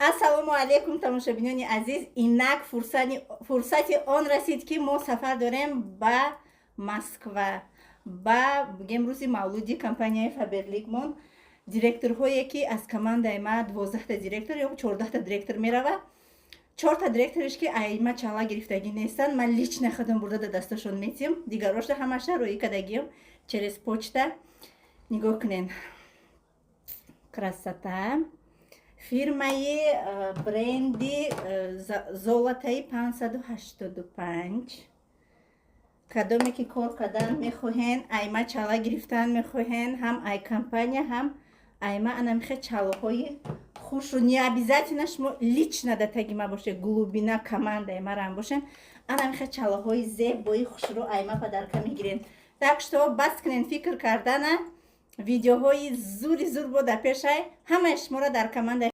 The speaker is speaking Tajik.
ассалому алейкум тамошобинони азиз. Инак фурсати он расид ки мо сафар дорем ба Москва, ба бигем рӯзи мавлуди компанияи Фаберликмон. Директорҳое ки аз командаи ма 12 директор ё 14 директор мерава. 4 директориш ки айма чала гирифтагӣ нестанд. Ман лично худам бурда да дасташон метим. Дигароша ҳамаша рӯи кадагием через почта. Нигоҳ кунен. Красота. Фирмаи бренди Золотаи 585. Кадоме ки кор кардан мехоҳен, айма чала гирифтан мехоҳен, ҳам ай компания, ҳам айма ана мехе чалоҳои хушру. Не обязательно шумо лично да таги ма боше, глубина командаи марам бошен. Ана мехе чалоҳои зебои хушру айма падарка мегирен. Так что бас кунен фикр кардана видеоҳои зури зур бо да пешай. Ҳамаи шуморо дар команда